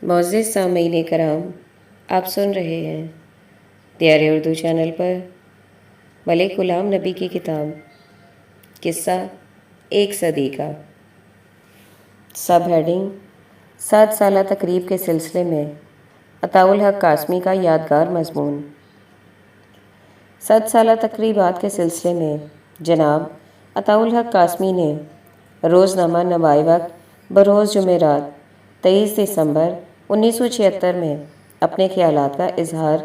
معزز سامعین کرام، آپ سن رہے ہیں دیار اردو چینل پر ملک غلام نبی کی کتاب قصہ ایک صدی کا۔ سب ہیڈنگ 7 سالہ تقریب کے سلسلے میں عطاء الحق قاسمی کا یادگار مضمون۔ 7 سالہ تقریبات کے سلسلے میں جناب عطاء الحق قاسمی نے روزنامہ نمائے وقت بروز جمعرات 23 دسمبر 1976 میں اپنے خیالات کا اظہار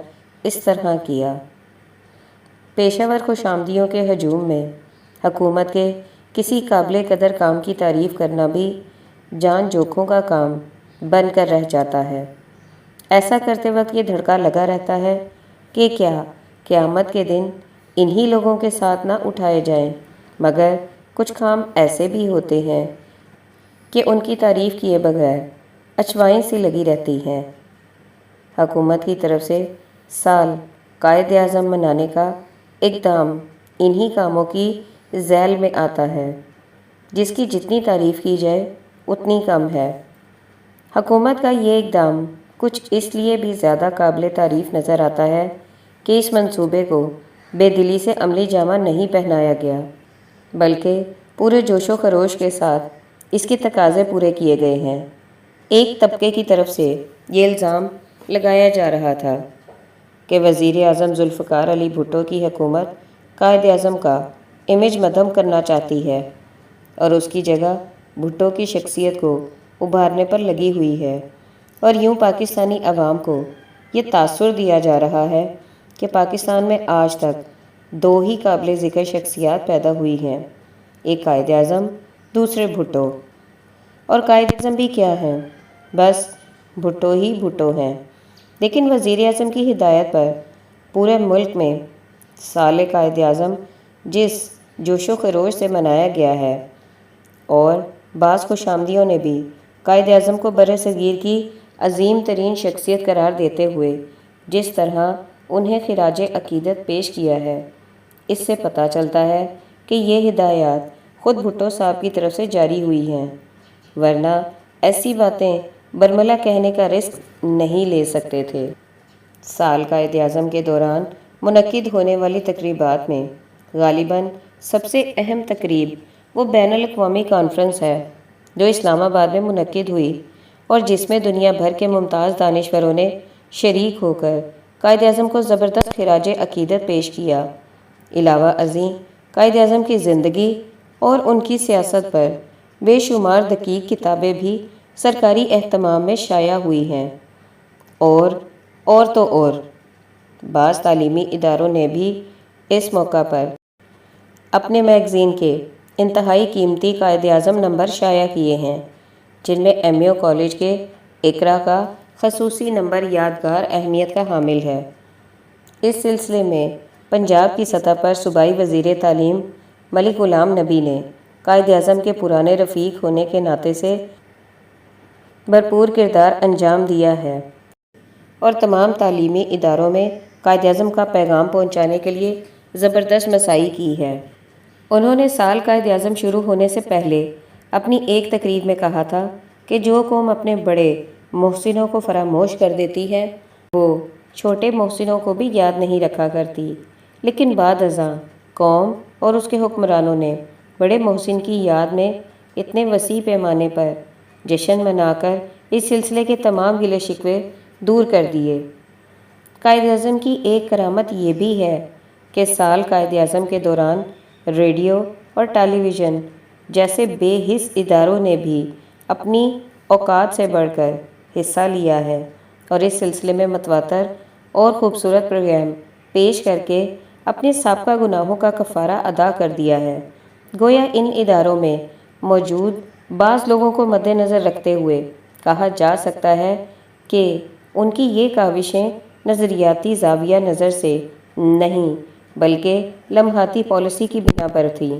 اس طرح کیا: پیشہ ور خوش آمدیوں کے ہجوم میں حکومت کے کسی قابل قدر کام کی تعریف کرنا بھی جان جوکھوں کا کام بن کر رہ جاتا ہے۔ ایسا کرتے وقت یہ دھڑکا لگا رہتا ہے کہ کیا قیامت کے دن انہی لوگوں کے ساتھ نہ اٹھائے جائیں، مگر کچھ کام ایسے بھی ہوتے ہیں کہ ان کی تعریف کیے بغیر اچھوائیں سی لگی رہتی ہیں۔ حکومت کی طرف سے سال قائد اعظم منانے کا اقدام انہی کاموں کی ذیل میں آتا ہے، جس کی جتنی تعریف کی جائے اتنی کم ہے۔ حکومت کا یہ اقدام کچھ اس لیے بھی زیادہ قابل تعریف نظر آتا ہے کہ اس منصوبے کو بے دلی سے عملی جامہ نہیں پہنایا گیا، بلکہ پورے جوش و خروش کے ساتھ اس کے تقاضے پورے کیے گئے ہیں۔ ایک طبقے کی طرف سے یہ الزام لگایا جا رہا تھا کہ وزیر اعظم ذوالفقار علی بھٹو کی حکومت قائد اعظم کا امیج مدھم کرنا چاہتی ہے اور اس کی جگہ بھٹو کی شخصیت کو ابھارنے پر لگی ہوئی ہے، اور یوں پاکستانی عوام کو یہ تاثر دیا جا رہا ہے کہ پاکستان میں آج تک 2 ہی قابل ذکر شخصیات پیدا ہوئی ہیں، ایک قائد اعظم، دوسرے بھٹو۔ اور قائد اعظم بھی کیا ہیں؟ بس بھٹو ہی بھٹو ہیں۔ لیکن وزیر اعظم کی ہدایت پر پورے ملک میں سال قائد اعظم جس جوش و خروش سے منایا گیا ہے، اور بعض خوش آمدیوں نے بھی قائد اعظم کو برصغیر کی عظیم ترین شخصیت قرار دیتے ہوئے جس طرح انہیں خراج عقیدت پیش کیا ہے، اس سے پتہ چلتا ہے کہ یہ ہدایات خود بھٹو صاحب کی طرف سے جاری ہوئی ہیں، ورنہ ایسی باتیں برملا کہنے کا رسک نہیں لے سکتے تھے۔ سال قائد اعظم کے دوران منعقد ہونے والی تقریبات میں غالباً سب سے اہم تقریب وہ بین الاقوامی کانفرنس ہے جو اسلام آباد میں منعقد ہوئی اور جس میں دنیا بھر کے ممتاز دانشوروں نے شریک ہو کر قائد اعظم کو زبردست خراج عقیدت پیش کیا۔ علاوہ ازیں قائد اعظم کی زندگی اور ان کی سیاست پر بے شمار دقیق کتابیں بھی سرکاری اہتمام میں شائع ہوئی ہیں، اور بعض تعلیمی اداروں نے بھی اس موقع پر اپنے میگزین کے انتہائی قیمتی قائد اعظم نمبر شائع کیے ہیں، جن میں ایم یو کالج کے اقرا کا خصوصی نمبر یادگار اہمیت کا حامل ہے۔ اس سلسلے میں پنجاب کی سطح پر صوبائی وزیر تعلیم ملک غلام نبی نے قائد اعظم کے پرانے رفیق ہونے کے ناطے سے بھرپور کردار انجام دیا ہے اور تمام تعلیمی اداروں میں قائد اعظم کا پیغام پہنچانے کے لیے زبردست مساعی کی ہے۔ انہوں نے سال قائد اعظم شروع ہونے سے پہلے اپنی ایک تقریر میں کہا تھا کہ جو قوم اپنے بڑے محسنوں کو فراموش کر دیتی ہے وہ چھوٹے محسنوں کو بھی یاد نہیں رکھا کرتی، لیکن بعد ازاں قوم اور اس کے حکمرانوں نے بڑے محسن کی یاد میں اتنے وسیع پیمانے پر جشن منا کر اس سلسلے کے تمام گلے شکوے دور کر دیے۔ قائد اعظم کی ایک کرامت یہ بھی ہے کہ سال قائد اعظم کے دوران ریڈیو اور ٹیلی ویژن جیسے بے حس اداروں نے بھی اپنی اوقات سے بڑھ کر حصہ لیا ہے اور اس سلسلے میں متواتر اور خوبصورت پروگرام پیش کر کے اپنے سابقہ گناہوں کا کفارہ ادا کر دیا ہے۔ گویا ان اداروں میں موجود بعض لوگوں کو مد نظر رکھتے ہوئے کہا جا سکتا ہے کہ ان کی یہ کاوشیں نظریاتی زاویہ نظر سے نہیں بلکہ لمحاتی پالیسی کی بنا پر تھیں۔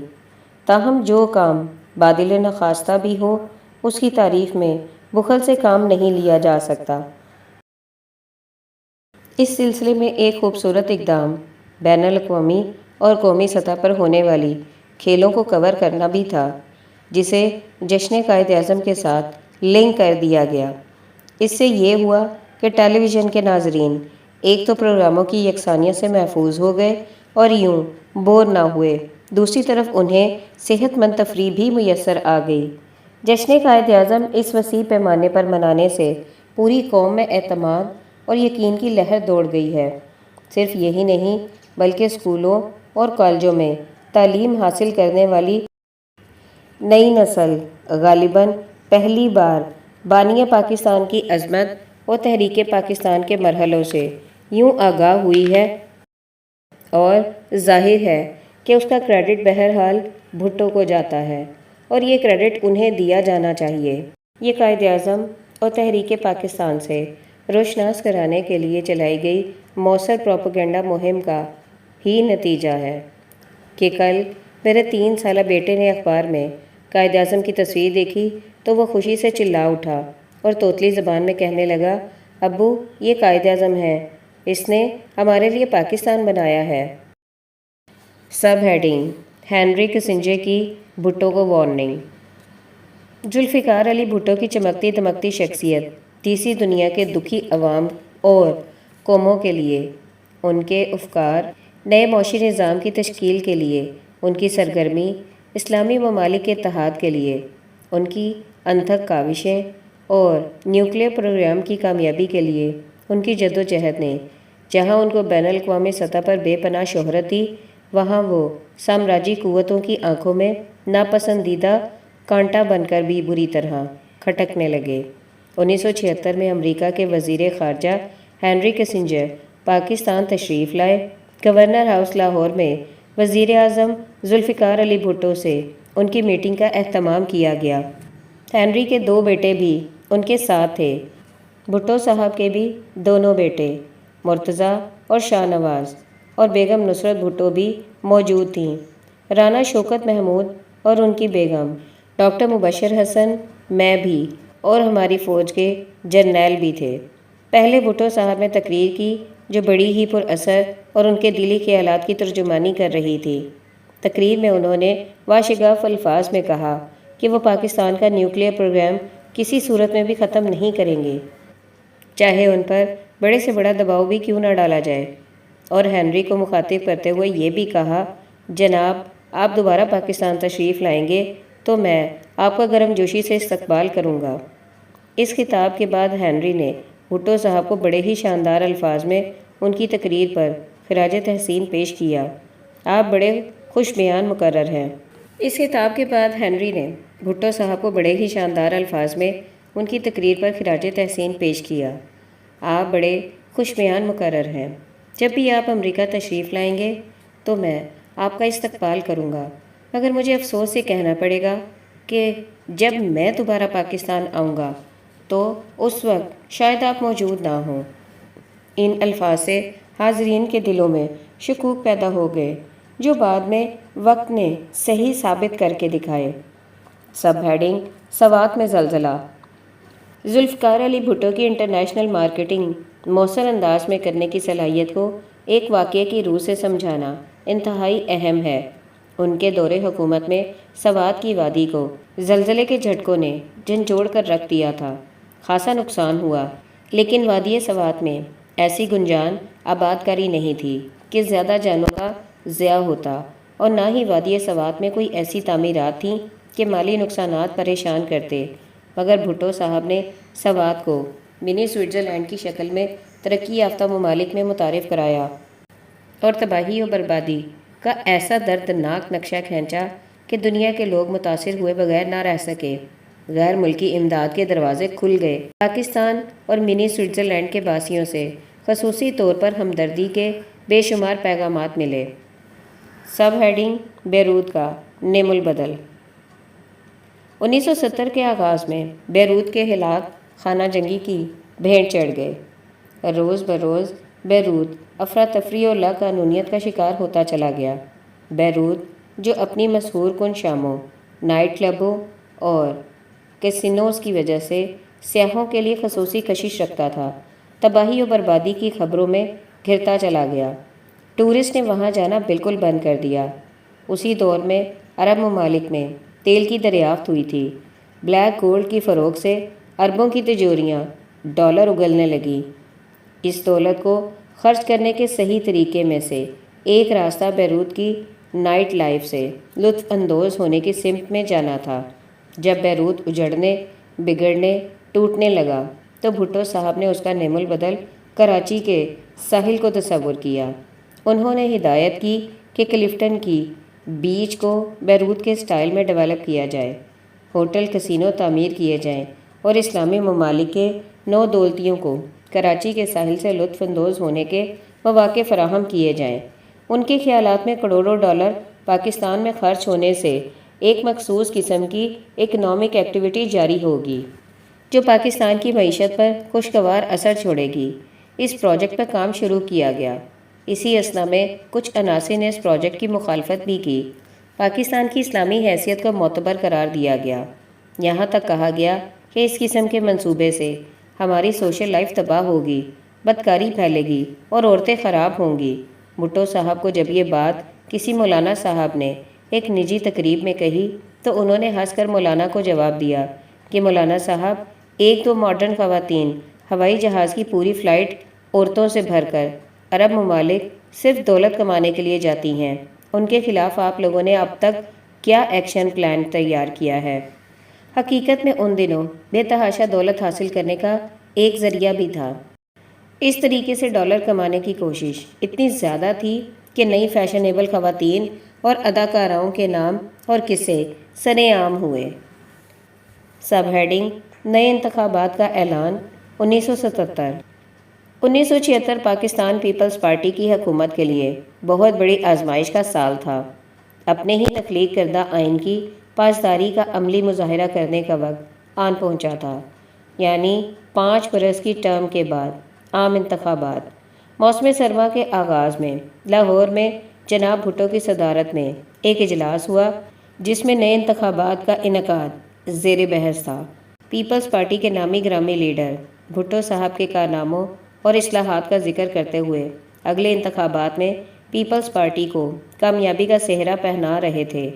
تاہم جو کام بادل نخواستہ بھی ہو اس کی تعریف میں بخل سے کام نہیں لیا جا سکتا۔ اس سلسلے میں ایک خوبصورت اقدام بین الاقوامی اور قومی سطح پر ہونے والی کھیلوں کو کور کرنا بھی تھا، جسے جشن قائد اعظم کے ساتھ لنک کر دیا گیا۔ اس سے یہ ہوا کہ ٹیلی ویژن کے ناظرین ایک تو پروگراموں کی یکسانیت سے محفوظ ہو گئے اور یوں بور نہ ہوئے، دوسری طرف انہیں صحت مند تفریح بھی میسر آ گئی۔ جشن قائد اعظم اس وسیع پیمانے پر منانے سے پوری قوم میں اعتماد اور یقین کی لہر دوڑ گئی ہے۔ صرف یہی نہیں بلکہ اسکولوں اور کالجوں میں تعلیم حاصل کرنے والی نئی نسل غالباً پہلی بار بانی پاکستان کی عظمت اور تحریک پاکستان کے مرحلوں سے یوں آگاہ ہوئی ہے، اور ظاہر ہے کہ اس کا کریڈٹ بہرحال بھٹو کو جاتا ہے، اور یہ کریڈٹ انہیں دیا جانا چاہیے۔ یہ قائد اعظم اور تحریک پاکستان سے روشناس کرانے کے لیے چلائی گئی مؤثر پروپیگنڈا مہم کا ہی نتیجہ ہے کہ کل میرے 3 سالہ بیٹے نے اخبار میں قائد اعظم کی تصویر دیکھی تو وہ خوشی سے چلا اٹھا اور توتلی زبان میں کہنے لگا، ابو یہ قائد اعظم ہے، اس نے ہمارے لیے پاکستان بنایا ہے۔ سب ہیڈنگ: ہنری کسنجر کی بھٹو کو وارننگ۔ ذوالفقار علی بھٹو کی چمکتی دمکتی شخصیت تیسری دنیا کے دکھی عوام اور قوموں کے لیے ان کے افکار، نئے معاشی نظام کی تشکیل کے لیے ان کی سرگرمی، اسلامی ممالک کے اتحاد کے لیے ان کی انتھک کاوشیں اور نیوکلیئر پروگرام کی کامیابی کے لیے ان کی جدوجہد نے جہاں ان کو بین الاقوامی سطح پر بے پناہ شہرت دی، وہاں وہ سامراجی قوتوں کی آنکھوں میں ناپسندیدہ کانٹا بن کر بھی بری طرح کھٹکنے لگے۔ 1976 میں امریکہ کے وزیر خارجہ ہنری کسنجر پاکستان تشریف لائے۔ گورنر ہاؤس لاہور میں وزیر اعظم ذوالفقار علی بھٹو سے ان کی میٹنگ کا اہتمام کیا گیا۔ ہنری کے 2 بیٹے بھی ان کے ساتھ تھے۔ بھٹو صاحب کے بھی دونوں بیٹے مرتضیٰ اور شاہ نواز اور بیگم نصرت بھٹو بھی موجود تھیں۔ رانا شوکت محمود اور ان کی بیگم ڈاکٹر مبشر حسن، میں بھی اور ہماری فوج کے جرنیل بھی تھے۔ پہلے بھٹو صاحب نے تقریر کی جو بڑی ہی پر اثر اور ان کے دلی خیالات کی ترجمانی کر رہی تھی۔ تقریر میں انہوں نے واشگاف الفاظ میں کہا کہ وہ پاکستان کا نیوکلیئر پروگرام کسی صورت میں بھی ختم نہیں کریں گے، چاہے ان پر بڑے سے بڑا دباؤ بھی کیوں نہ ڈالا جائے، اور ہنری کو مخاطب کرتے ہوئے یہ بھی کہا، جناب آپ دوبارہ پاکستان تشریف لائیں گے تو میں آپ کا گرم جوشی سے استقبال کروں گا۔ اس خطاب کے بعد ہنری نے بھٹو صاحب کو بڑے ہی شاندار الفاظ میں ان کی تقریر پر خراج تحسین پیش کیا۔ آپ بڑے خوش بیان مقرر ہیں۔ اس خطاب کے بعد ہنری نے بھٹو صاحب کو بڑے ہی شاندار الفاظ میں ان کی تقریر پر خراج تحسین پیش کیا۔ آپ بڑے خوش بیان مقرر ہیں۔ جب بھی آپ امریکہ تشریف لائیں گے تو میں آپ کا استقبال کروں گا، مگر مجھے افسوس سے کہنا پڑے گا کہ جب میں دوبارہ پاکستان آؤں گا تو اس وقت شاید آپ موجود نہ ہوں۔ ان الفاظ سے حاضرین کے دلوں میں شکوک پیدا ہو گئے جو بعد میں وقت نے صحیح ثابت کر کے دکھائے۔ سب ہیڈنگ: سوات میں زلزلہ۔ ذوالفقار علی بھٹو کی انٹرنیشنل مارکیٹنگ مؤثر انداز میں کرنے کی صلاحیت کو ایک واقعے کی روح سے سمجھانا انتہائی اہم ہے۔ ان کے دور حکومت میں سوات کی وادی کو زلزلے کے جھٹکوں نے جھنجھوڑ کر رکھ دیا تھا۔ خاصا نقصان ہوا، لیکن وادی سوات میں ایسی گنجان آباد کاری نہیں تھی کہ زیادہ جانوں کا ضیاع ہوتا، اور نہ ہی وادی سوات میں کوئی ایسی تعمیرات تھیں کہ مالی نقصانات پریشان کرتے، مگر بھٹو صاحب نے سوات کو منی سوئٹزرلینڈ کی شکل میں ترقی یافتہ ممالک میں متعارف کرایا اور تباہی و بربادی کا ایسا دردناک نقشہ کھینچا کہ دنیا کے لوگ متاثر ہوئے بغیر نہ رہ سکے۔ غیر ملکی امداد کے دروازے کھل گئے۔ پاکستان اور منی سوئٹزرلینڈ کے باسیوں سے خصوصی طور پر ہمدردی کے بے شمار پیغامات ملے۔ سب ہیڈنگ: بیروت کا نیم البدل۔ 1970 کے آغاز میں بیروت کے حالات خانہ جنگی کی بھینٹ چڑھ گئے۔ روز بروز بیروت افراتفری اور لاقانونیت کا شکار ہوتا چلا گیا۔ بیروت جو اپنی مسحور کن شاموں، نائٹ کلبوں اور کیسینوز کی وجہ سے سیاحوں کے لیے خصوصی کشش رکھتا تھا، تباہی و بربادی کی خبروں میں گھرتا چلا گیا۔ ٹورسٹ نے وہاں جانا بالکل بند کر دیا۔ اسی دور میں عرب ممالک میں تیل کی دریافت ہوئی تھی۔ بلیک گولڈ کی فروخت سے اربوں کی تجوریاں ڈالر اگلنے لگی۔ اس دولت کو خرچ کرنے کے صحیح طریقے میں سے ایک راستہ بیروت کی نائٹ لائف سے لطف اندوز ہونے کی سمت میں جانا تھا۔ جب بیروت اجڑنے، بگڑنے، ٹوٹنے لگا تو بھٹو صاحب نے اس کا نعم البدل کراچی کے ساحل کو تصور کیا۔ انہوں نے ہدایت کی کہ کلفٹن کی بیچ کو بیروت کے سٹائل میں ڈیولپ کیا جائے، ہوٹل کسینو تعمیر کیے جائیں اور اسلامی ممالک کے نو دولتیوں کو کراچی کے ساحل سے لطف اندوز ہونے کے مواقع فراہم کیے جائیں۔ ان کے خیالات میں کروڑوں ڈالر پاکستان میں خرچ ہونے سے ایک مخصوص قسم کی اکنامک ایکٹیویٹی جاری ہوگی جو پاکستان کی معیشت پر خوشگوار اثر چھوڑے گی۔ اس پروجیکٹ پر کام شروع کیا گیا۔ اسی اثنا میں کچھ عناصر نے اس پروجیکٹ کی مخالفت بھی کی۔ پاکستان کی اسلامی حیثیت کو معتبر قرار دیا گیا۔ یہاں تک کہا گیا کہ اس قسم کے منصوبے سے ہماری سوشل لائف تباہ ہوگی، بدکاری پھیلے گی اور عورتیں خراب ہوں گی۔ بھٹو صاحب کو جب یہ بات کسی مولانا صاحب نے ایک نجی تقریب میں کہی تو انہوں نے ہنس کر مولانا کو جواب دیا کہ مولانا صاحب، ایک دو ماڈرن خواتین ہوائی جہاز کی پوری فلائٹ عورتوں سے بھر کر عرب ممالک صرف دولت کمانے کے لیے جاتی ہیں۔ ان کے خلاف آپ لوگوں نے اب تک کیا ایکشن پلان تیار کیا ہے؟ حقیقت میں ان دنوں بے تحاشا دولت حاصل کرنے کا ایک ذریعہ بھی تھا۔ اس طریقے سے ڈالر کمانے کی کوشش اتنی زیادہ تھی کہ نئی فیشنیبل خواتین اور اداکاراؤں کے نام اور قصے سرِ عام ہوئے۔ سب ہیڈنگ: نئے انتخابات کا اعلان۔ 1977 1976 پاکستان پیپلز پارٹی کی حکومت کے لیے بہت بڑی آزمائش کا سال تھا۔ اپنے ہی تخلیق کردہ آئین کی پاسداری کا عملی مظاہرہ کرنے کا وقت آن پہنچا تھا، یعنی 5 برس کی ٹرم کے بعد عام انتخابات۔ موسم سرما کے آغاز میں لاہور میں جناب بھٹو کی صدارت میں ایک اجلاس ہوا جس میں نئے انتخابات کا انعقاد زیر بحث تھا۔ پیپلز پارٹی کے نامی گرامی لیڈر بھٹو صاحب کے کارناموں اور اصلاحات کا ذکر کرتے ہوئے اگلے انتخابات میں پیپلز پارٹی کو کامیابی کا سہرا پہنا رہے تھے۔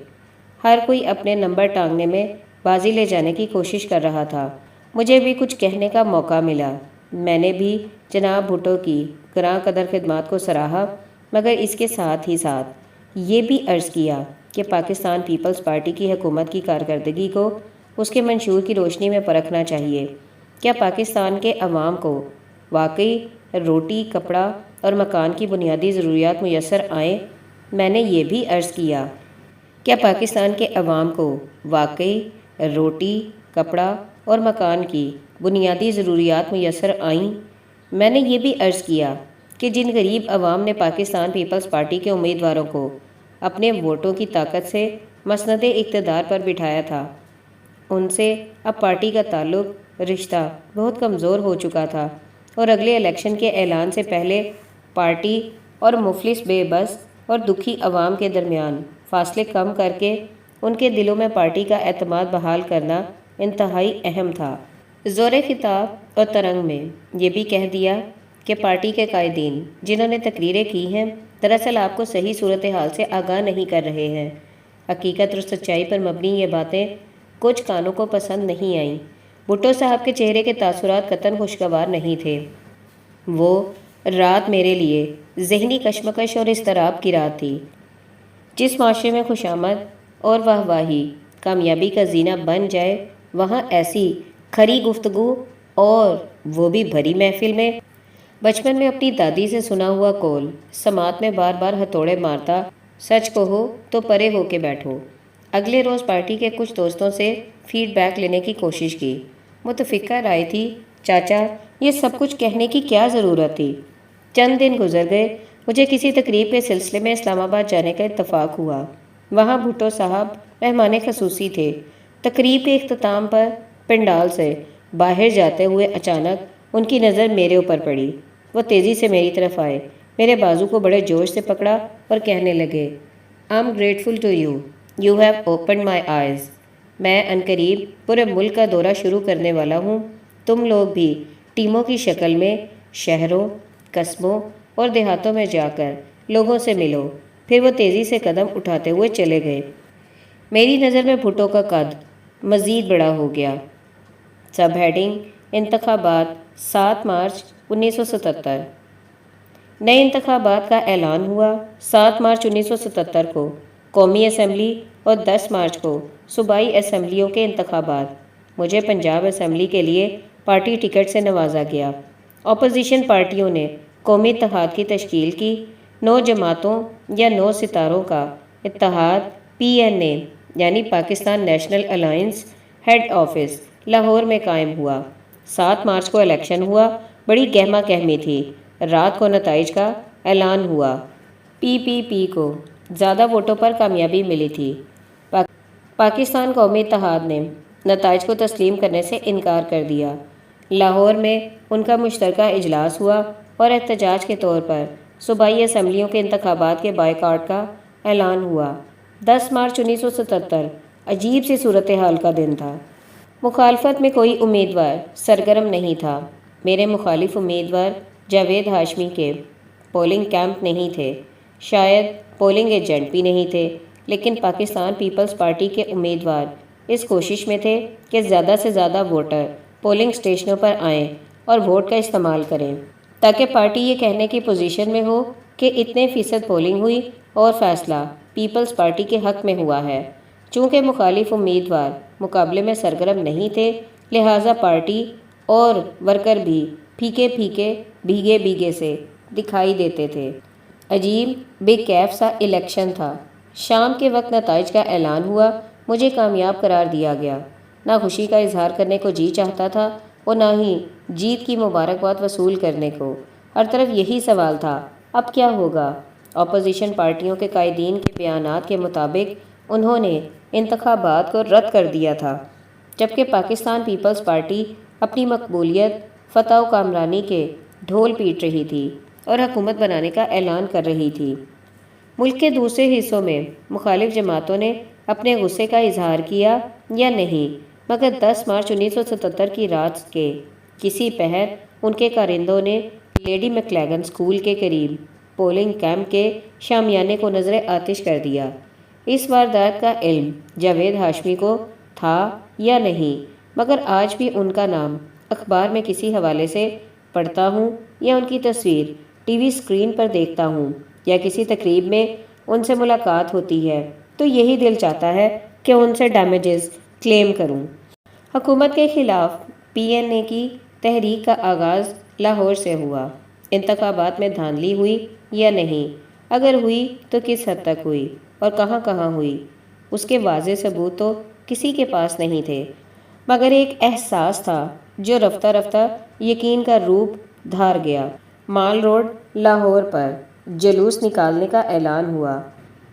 ہر کوئی اپنے نمبر ٹانگنے میں بازی لے جانے کی کوشش کر رہا تھا۔ مجھے بھی کچھ کہنے کا موقع ملا۔ میں نے بھی جناب بھٹو کی گراں قدر خدمات کو سراہا، مگر اس کے ساتھ ہی ساتھ یہ بھی عرض کیا کہ پاکستان پیپلز پارٹی کی حکومت کی کارکردگی کو اس کے منشور کی روشنی میں پرکھنا چاہیے۔ کیا پاکستان کے عوام کو واقعی روٹی، کپڑا اور مکان کی بنیادی ضروریات میسر آئیں؟ میں نے یہ بھی عرض کیا کیا پاکستان کے عوام کو واقعی روٹی، کپڑا اور مکان کی بنیادی ضروریات میسر آئیں؟ میں نے یہ بھی عرض کیا کہ جن غریب عوام نے پاکستان پیپلز پارٹی کے امیدواروں کو اپنے ووٹوں کی طاقت سے مسند اقتدار پر بٹھایا تھا، ان سے اب پارٹی کا تعلق، رشتہ بہت کمزور ہو چکا تھا اور اگلے الیکشن کے اعلان سے پہلے پارٹی اور مفلس، بے بس اور دکھی عوام کے درمیان فاصلے کم کر کے ان کے دلوں میں پارٹی کا اعتماد بحال کرنا انتہائی اہم تھا۔ زور خطاب اور ترنگ میں یہ بھی کہہ دیا کہ پارٹی کے قائدین جنہوں نے تقریریں کی ہیں دراصل آپ کو صحیح صورتحال سے آگاہ نہیں کر رہے ہیں۔ حقیقت اور سچائی پر مبنی یہ باتیں کچھ کانوں کو پسند نہیں آئیں۔ بھٹو صاحب کے چہرے کے تاثرات قطعاً خوشگوار نہیں تھے۔ وہ رات میرے لیے ذہنی کشمکش اور اضطراب کی رات تھی۔ جس معاشرے میں خوشامد اور واہ واہی کامیابی کا زینہ بن جائے، وہاں ایسی کھری گفتگو اور وہ بھی بھری محفل میں۔ بچپن میں اپنی دادی سے سنا ہوا قول سماعت میں بار بار ہتھوڑے مارتا، سچ کہو تو پرے ہو کے بیٹھو۔ اگلے روز پارٹی کے کچھ دوستوں سے فیڈ بیک لینے کی کوشش کی۔ متفقہ رائے تھی، چاچا یہ سب کچھ کہنے کی کیا ضرورت تھی؟ چند دن گزر گئے، مجھے کسی تقریب کے سلسلے میں اسلام آباد جانے کا اتفاق ہوا۔ وہاں بھٹو صاحب مہمان خصوصی تھے۔ تقریب کے اختتام پر پنڈال سے باہر جاتے ہوئے اچانک ان کی نظر میرے اوپر پڑی۔ وہ تیزی سے میری طرف آئے، میرے بازو کو بڑے جوش سے پکڑا اور کہنے لگے، "I am grateful to you, you have opened my eyes. میں عنقریب پورے ملک کا دورہ شروع کرنے والا ہوں۔ تم لوگ بھی ٹیموں کی شکل میں شہروں، قصبوں اور دیہاتوں میں جا کر لوگوں سے ملو۔ پھر وہ تیزی سے قدم اٹھاتے ہوئے چلے گئے۔ میری نظر میں بھٹو کا قد مزید بڑا ہو گیا۔ سب ہیڈنگ: انتخابات 7 مارچ 1977۔ نئے انتخابات کا اعلان ہوا۔ 7 مارچ 1977 کو قومی اسمبلی اور 10 مارچ کو صوبائی اسمبلیوں کے انتخابات۔ مجھے پنجاب اسمبلی کے لیے پارٹی ٹکٹ سے نوازا گیا۔ اپوزیشن پارٹیوں نے قومی اتحاد کی تشکیل کی۔ 9 جماعتوں یا 9 ستاروں کا اتحاد PNA یعنی Pakistan national alliance head office Lahore میں قائم ہوا۔ 7 مارچ کو الیکشن ہوا۔ بڑی گہما گہمی تھی۔ رات کو نتائج کا اعلان ہوا۔ PPP کو زیادہ ووٹوں پر کامیابی ملی تھی۔ پاکستان قومی اتحاد نے نتائج کو تسلیم کرنے سے انکار کر دیا۔ لاہور میں ان کا مشترکہ اجلاس ہوا اور احتجاج کے طور پر صوبائی اسمبلیوں کے انتخابات کے بائیکاٹ کا اعلان ہوا۔ 10 مارچ 1977 عجیب سی صورتحال کا دن تھا۔ مخالفت میں کوئی امیدوار سرگرم نہیں تھا۔ میرے مخالف امیدوار جاوید ہاشمی کے پولنگ کیمپ نہیں تھے، شاید پولنگ ایجنٹ بھی نہیں تھے، لیکن پاکستان پیپلز پارٹی کے امیدوار اس کوشش میں تھے کہ زیادہ سے زیادہ ووٹر پولنگ اسٹیشنوں پر آئیں اور ووٹ کا استعمال کریں، تاکہ پارٹی یہ کہنے کی پوزیشن میں ہو کہ اتنے فیصد پولنگ ہوئی اور فیصلہ پیپلز پارٹی کے حق میں ہوا ہے۔ چونکہ مخالف امیدوار مقابلے میں سرگرم نہیں تھے، لہٰذا پارٹی اور ورکر بھی پھیکے پھیکے بھیگے بھیگے سے دکھائی دیتے تھے۔ عجیب بے کیف سا الیکشن تھا۔ شام کے وقت نتائج کا اعلان ہوا۔ مجھے کامیاب قرار دیا گیا۔ نہ خوشی کا اظہار کرنے کو جی چاہتا تھا اور نہ ہی جیت کی مبارکباد وصول کرنے کو۔ ہر طرف یہی سوال تھا، اب کیا ہوگا؟ اپوزیشن پارٹیوں کے قائدین کے بیانات کے مطابق انہوں نے انتخابات کو رد کر دیا تھا، جبکہ پاکستان پیپلز پارٹی اپنی مقبولیت، فتح و کامرانی کے ڈھول پیٹ رہی تھی اور حکومت بنانے کا اعلان کر رہی تھی۔ ملک کے دوسرے حصوں میں مخالف جماعتوں نے اپنے غصے کا اظہار کیا یا نہیں، مگر 10 مارچ 1977 کی رات کے کسی پہر ان کے کارندوں نے لیڈی میکلیگن اسکول کے قریب پولنگ کیمپ کے شامیانے کو نظر آتش کر دیا۔ اس واردات کا علم جاوید ہاشمی کو تھا یا نہیں، مگر آج بھی ان کا نام اخبار میں کسی حوالے سے پڑھتا ہوں یا ان کی تصویر ٹی وی اسکرین پر دیکھتا ہوں یا کسی تقریب میں ان سے ملاقات ہوتی ہے تو یہی دل چاہتا ہے کہ ان سے ڈیمیجز کلیم کروں۔ حکومت کے خلاف PNA کی تحریک کا آغاز لاہور سے ہوا۔ انتخابات میں دھاندلی ہوئی یا نہیں؟ اگر ہوئی تو کس حد تک ہوئی اور کہاں کہاں ہوئی؟ اس کے واضح ثبوت تو کسی کے پاس نہیں تھے، مگر ایک احساس تھا جو رفتہ رفتہ یقین کا روپ دھار گیا۔ مال روڈ لاہور پر جلوس نکالنے کا اعلان ہوا۔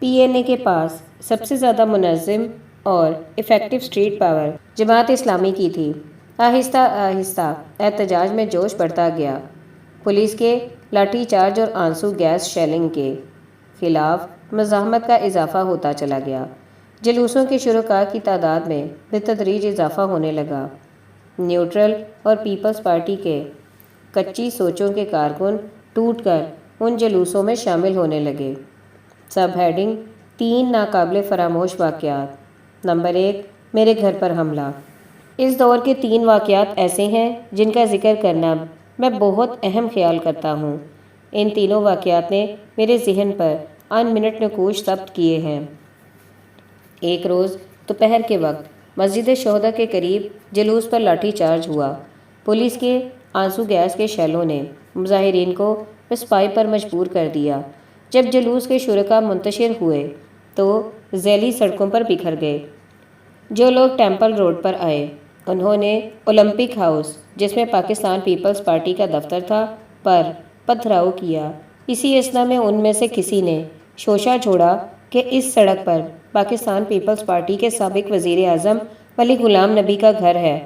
PNA کے پاس سب سے زیادہ منظم اور effective street power Jamaat Islami کی تھی۔ آہستہ آہستہ احتجاج میں جوش بڑھتا گیا۔ پولیس کے لاٹھی چارج اور آنسو گیس شیلنگ کے خلاف مزاحمت کا اضافہ ہوتا چلا گیا۔ جلوسوں کے شرکاء کی تعداد میں بتدریج اضافہ ہونے لگا۔ نیوٹرل اور پیپلز پارٹی کے کچی سوچوں کے کارکن ٹوٹ کر ان جلوسوں میں شامل ہونے لگے۔ سب ہیڈنگ 3 ناقابل فراموش واقعات۔ نمبر 1، میرے گھر پر حملہ۔ اس دور کے 3 واقعات ایسے ہیں جن کا ذکر کرنا میں بہت اہم خیال کرتا ہوں۔ ان تینوں واقعات نے میرے ذہن پر ان منٹ نقوش ثبت کیے ہیں۔ ایک روز دوپہر کے وقت مسجد شہداء کے قریب جلوس پر لاٹھی چارج ہوا۔ پولیس کے آنسو گیس کے شیلوں نے مظاہرین کو پسپائی پر مجبور کر دیا۔ جب جلوس کے شرکاء منتشر ہوئے تو ذیلی سڑکوں پر بکھر گئے۔ جو لوگ ٹیمپل روڈ پر آئے انہوں نے اولمپک ہاؤس، جس میں پاکستان پیپلز پارٹی کا دفتر تھا، پر پتھراؤ کیا۔ اسی اثنا میں ان میں سے کسی نے شوشہ چھوڑا کہ اس سڑک پر پاکستان پیپلز پارٹی کے سابق وزیر اعظم ولی غلام نبی کا گھر ہے۔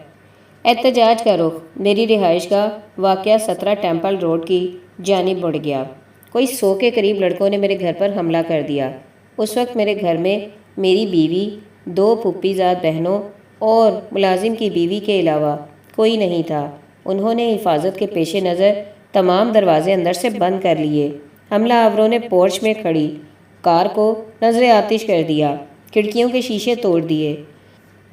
احتجاج کا رخ میری رہائش گاہ واقع 17 ٹیمپل روڈ کی جانب مڑ گیا۔ کوئی 100 کے قریب لڑکوں نے میرے گھر پر حملہ کر دیا۔ اس وقت میرے گھر میں میری بیوی، 2 پھوپھی زاد بہنوں اور ملازم کی بیوی کے علاوہ کوئی نہیں تھا۔ انہوں نے حفاظت کے پیش نظر تمام دروازے اندر سے بند کر لیے۔ حملہ آوروں نے پورچ میں کھڑی کار کو نظر آتش کر دیا، کھڑکیوں کے شیشے توڑ دیے،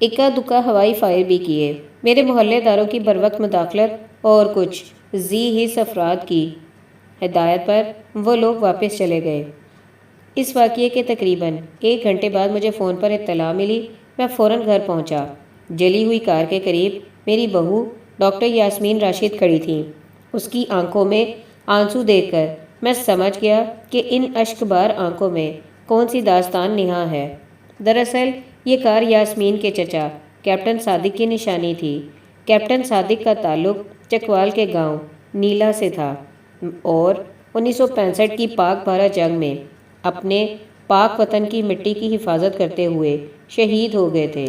اکا دکا ہوائی فائر بھی کیے۔ میرے محلے داروں کی بروقت مداخلت اور کچھ ذی حس افراد کی ہدایت پر وہ لوگ واپس چلے گئے۔ اس واقعے کے تقریباً 1 گھنٹے بعد مجھے فون پر اطلاع ملی۔ میں فوراً گھر پہنچا۔ جلی ہوئی کار کے قریب میری بہو ڈاکٹر یاسمین راشد کھڑی تھیں۔ اس کی آنکھوں میں آنسو دیکھ کر میں سمجھ گیا کہ ان اشک بار آنکھوں میں کون سی داستان نہاں ہے۔ دراصل یہ کار یاسمین کے چچا کیپٹن صادق کی نشانی تھی۔ کیپٹن صادق کا تعلق چکوال کے گاؤں نیلا سے تھا اور 1965 کی پاک بھارت جنگ میں اپنے پاک وطن کی مٹی کی حفاظت کرتے ہوئے شہید ہو گئے تھے۔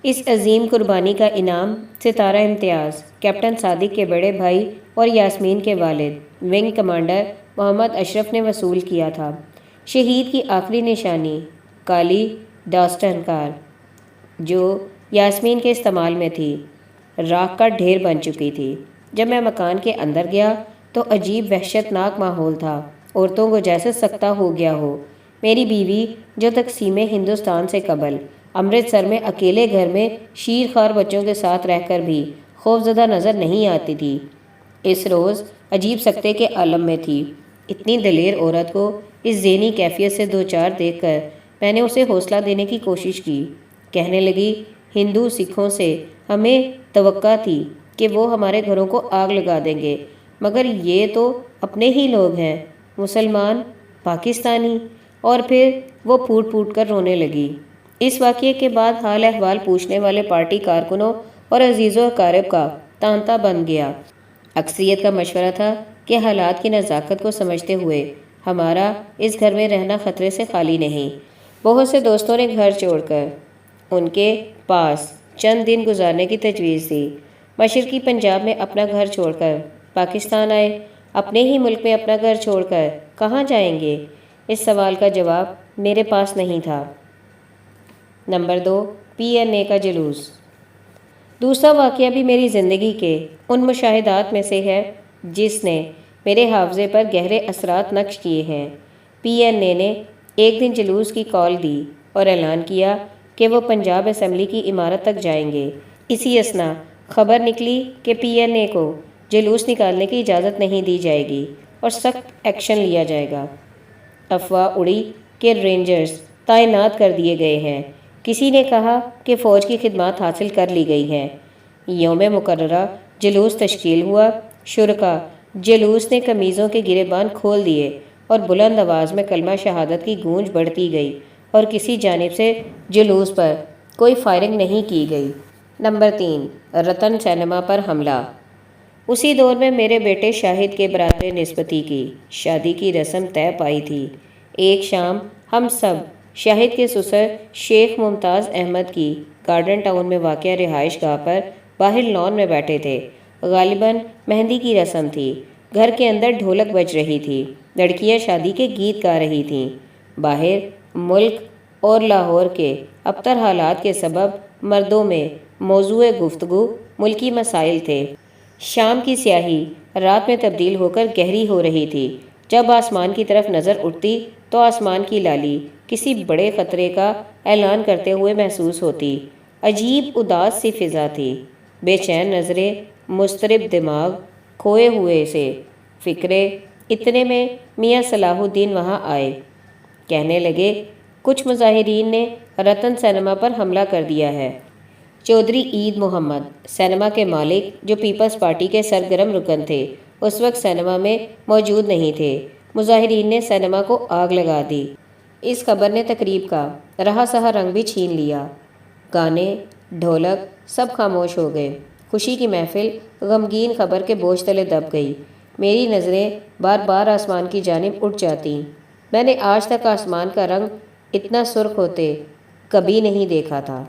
اس عظیم قربانی کا انعام ستارہ امتیاز کیپٹن صادق کے بڑے بھائی اور یاسمین کے والد ونگ کمانڈر محمد اشرف نے وصول کیا تھا۔ شہید کی آخری نشانی کالی ڈاسٹن کار جو یاسمین کے استعمال میں تھی راکھ کا ڈھیر بن چکی تھی۔ جب میں مکان کے اندر گیا تو عجیب وحشت ناک ماحول تھا، عورتوں کو جیسے سکتہ ہو گیا ہو۔ میری بیوی جو تقسیم ہندوستان سے قبل امرتسر میں اکیلے گھر میں شیر خوار بچوں کے ساتھ رہ کر بھی خوفزدہ نظر نہیں آتی تھی، اس روز عجیب سکتے کے عالم میں تھی۔ اتنی دلیر عورت کو اس ذہنی کیفیت سے دوچار دیکھ کر میں نے اسے حوصلہ دینے کی کوشش کی۔ کہنے لگی، ہندو سکھوں سے ہمیں توقع تھی کہ وہ ہمارے گھروں کو آگ لگا دیں گے، مگر یہ تو اپنے ہی لوگ ہیں، مسلمان، پاکستانی۔ اور پھر وہ پھوٹ پھوٹ کر رونے لگی۔ اس واقعے کے بعد حال احوال پوچھنے والے پارٹی کارکنوں اور عزیز و اقارب کا تانتا بن گیا۔ اکثریت کا مشورہ تھا کہ حالات کی نزاکت کو سمجھتے ہوئے ہمارا اس گھر میں رہنا خطرے سے خالی نہیں۔ بہت سے دوستوں نے گھر چھوڑ کر ان کے پاس چند دن گزارنے کی تجویز دی۔ مشرقی پنجاب میں اپنا گھر چھوڑ کر پاکستان آئے، اپنے ہی ملک میں اپنا گھر چھوڑ کر کہاں جائیں گے؟ اس سوال کا جواب میرے پاس نہیں تھا۔ نمبر 2، PNA کا جلوس۔ دوسرا واقعہ بھی میری زندگی کے ان مشاہدات میں سے ہے جس نے میرے حافظے پر گہرے اثرات نقش کیے ہیں۔ PNA نے ایک دن جلوس کی کال دی اور اعلان کیا کہ وہ پنجاب اسمبلی کی عمارت تک جائیں گے۔ اسی اثنا خبر نکلی کہ PNA کو جلوس نکالنے کی اجازت نہیں دی جائے گی اور سخت ایکشن لیا جائے گا۔ افواہ اڑی کہ رینجرز تعینات کر دیے گئے ہیں۔ کسی نے کہا کہ فوج کی خدمات حاصل کر لی گئی ہیں۔ یوم مقررہ جلوس تشکیل ہوا۔ شرکاء جلوس نے قمیضوں کے گریبان کھول دیے اور بلند آواز میں کلمہ شہادت کی گونج بڑھتی گئی اور کسی جانب سے جلوس پر کوئی فائرنگ نہیں کی گئی۔ نمبر 3، رتن سینما پر حملہ۔ اسی دور میں میرے بیٹے شاہد کے برادر نسبتی کی شادی کی رسم طے پائی تھی۔ ایک شام ہم سب شاہد کے سسر شیخ ممتاز احمد کی گارڈن ٹاؤن میں واقع رہائش گاہ پر باہر لان میں بیٹھے تھے۔ غالباً مہندی کی رسم تھی۔ گھر کے اندر ڈھولک بج رہی تھی، لڑکیاں شادی کے گیت گا رہی تھیں۔ باہر ملک اور لاہور کے ابتر حالات کے سبب مردوں میں موضوع گفتگو ملکی مسائل تھے۔ شام کی سیاہی رات میں تبدیل ہو کر گہری ہو رہی تھی۔ جب آسمان کی طرف نظر اٹھتی تو آسمان کی لالی کسی بڑے خطرے کا اعلان کرتے ہوئے محسوس ہوتی۔ عجیب اداس سی فضا تھی، بے چین نظریں، مضطرب دماغ، کھوئے ہوئے سے فکرے۔ اتنے میں میاں صلاح الدین وہاں آئے۔ کہنے لگے، کچھ مظاہرین نے رتن سینما پر حملہ کر دیا ہے۔ چودھری عید محمد، سینما کے مالک جو پیپلز پارٹی کے سرگرم رکن تھے، اس وقت سینما میں موجود نہیں تھے۔ مظاہرین نے سینما کو آگ لگا دی۔ اس خبر نے تقریب کا رہا سہا رنگ بھی چھین لیا۔ گانے، ڈھولک سب خاموش ہو گئے۔ خوشی کی محفل غمگین خبر کے بوجھ تلے دب گئی۔ میری نظریں بار بار آسمان کی جانب اٹھ جاتیں۔ میں نے آج تک آسمان کا رنگ اتنا سرخ ہوتے کبھی نہیں دیکھا تھا۔